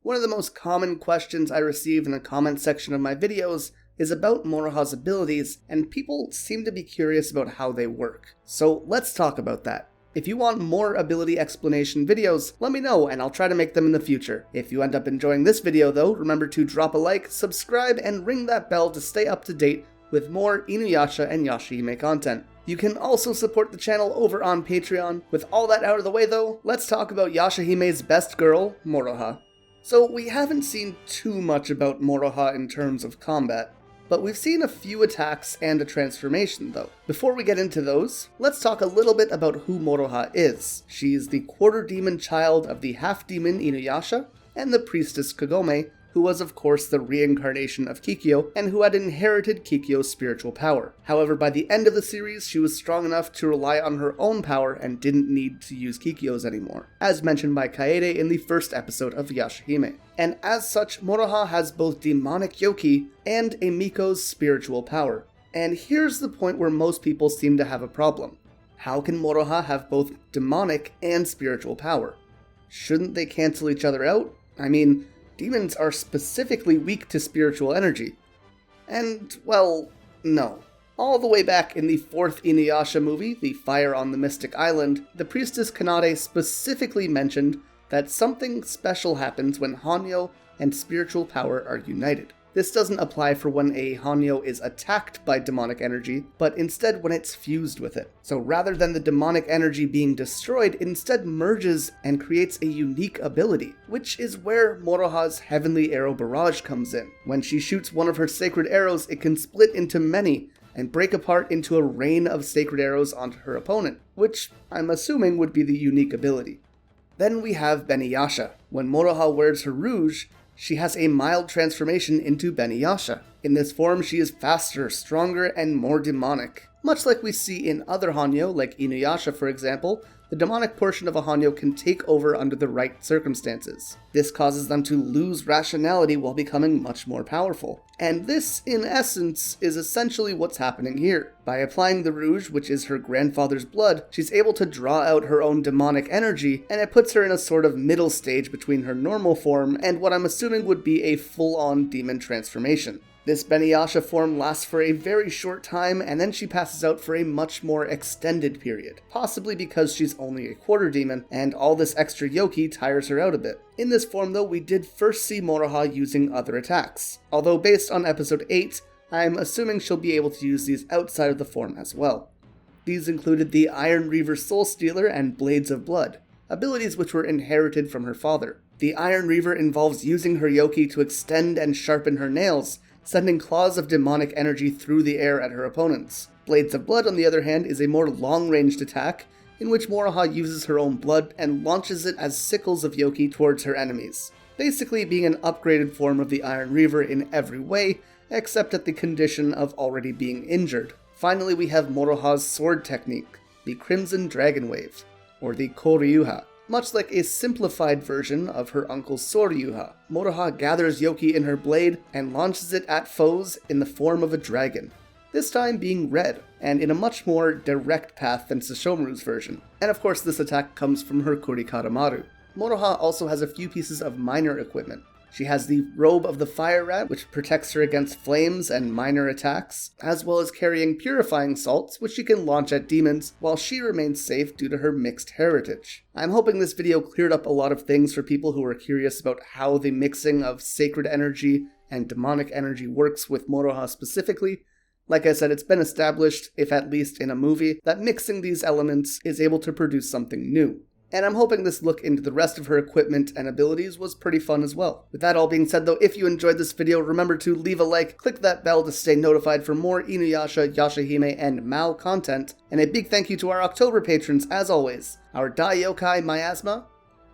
One of the most common questions I receive in the comment section of my videos is about Moroha's abilities, and people seem to be curious about how they work. So let's talk about that. If you want more ability explanation videos, let me know and I'll try to make them in the future. If you end up enjoying this video though, remember to drop a like, subscribe, and ring that bell to stay up to date with more Inuyasha and Yashahime content. You can also support the channel over on Patreon. With all that out of the way though, let's talk about Yashahime's best girl, Moroha. So we haven't seen too much about Moroha in terms of combat, but we've seen a few attacks and a transformation though. Before we get into those, let's talk a little bit about who Moroha is. She's the quarter-demon child of the half-demon Inuyasha and the priestess Kagome, who was of course the reincarnation of Kikyo and who had inherited Kikyo's spiritual power. However, by the end of the series, she was strong enough to rely on her own power and didn't need to use Kikyo's anymore, as mentioned by Kaede in the first episode of Yashahime. And as such, Moroha has both demonic yoki and a Miko's spiritual power. And here's the point where most people seem to have a problem. How can Moroha have both demonic and spiritual power? Shouldn't they cancel each other out? I mean, demons are specifically weak to spiritual energy. And, well, no. All the way back in the fourth Inuyasha movie, The Fire on the Mystic Island, the priestess Kanade specifically mentioned that something special happens when Hanyo and spiritual power are united. This doesn't apply for when a Hanyo is attacked by demonic energy, but instead when it's fused with it. So rather than the demonic energy being destroyed, it instead merges and creates a unique ability, which is where Moroha's Heavenly Arrow Barrage comes in. When she shoots one of her sacred arrows, it can split into many and break apart into a rain of sacred arrows onto her opponent, which I'm assuming would be the unique ability. Then we have Beniyasha. When Moroha wears her rouge, she has a mild transformation into Beniyasha. In this form, she is faster, stronger, and more demonic. Much like we see in other Hanyo, like Inuyasha for example, the demonic portion of a Hanyo can take over under the right circumstances. This causes them to lose rationality while becoming much more powerful. And this, in essence, is essentially what's happening here. By applying the rouge, which is her grandfather's blood, she's able to draw out her own demonic energy, and it puts her in a sort of middle stage between her normal form and what I'm assuming would be a full-on demon transformation. This Beniyasha form lasts for a very short time, and then she passes out for a much more extended period, possibly because she's only a quarter demon, and all this extra yoki tires her out a bit. In this form though, we did first see Moroha using other attacks, although based on episode 8, I'm assuming she'll be able to use these outside of the form as well. These included the Iron Reaver Soul Stealer and Blades of Blood, abilities which were inherited from her father. The Iron Reaver involves using her yoki to extend and sharpen her nails, sending claws of demonic energy through the air at her opponents. Blades of Blood, on the other hand, is a more long-ranged attack, in which Moroha uses her own blood and launches it as sickles of yoki towards her enemies, basically being an upgraded form of the Iron Reaver in every way, except at the condition of already being injured. Finally, we have Moroha's sword technique, the Crimson Dragon Wave, or the Koryuha. Much like a simplified version of her uncle's Soryuha, Moroha gathers yoki in her blade and launches it at foes in the form of a dragon, this time being red, and in a much more direct path than Sesshomaru's version. And of course this attack comes from her Kurikadamaru. Moroha also has a few pieces of minor equipment. She has the Robe of the Fire Rat, which protects her against flames and minor attacks, as well as carrying purifying salts, which she can launch at demons, while she remains safe due to her mixed heritage. I'm hoping this video cleared up a lot of things for people who are curious about how the mixing of sacred energy and demonic energy works with Moroha specifically. Like I said, it's been established, if at least in a movie, that mixing these elements is able to produce something new. And I'm hoping this look into the rest of her equipment and abilities was pretty fun as well. With that all being said though, if you enjoyed this video, remember to leave a like, click that bell to stay notified for more Inuyasha, Yashahime, and Mao content, and a big thank you to our October patrons as always, our Dai Yokai Miasma,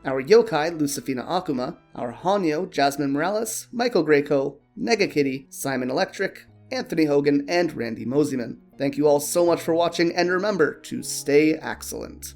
our Yokai Lucifina Akuma, our Hanyo Jasmine Morales, Michael Greco, Nega Kitty, Simon Electric, Anthony Hogan, and Randy Moseyman. Thank you all so much for watching, and remember to stay excellent.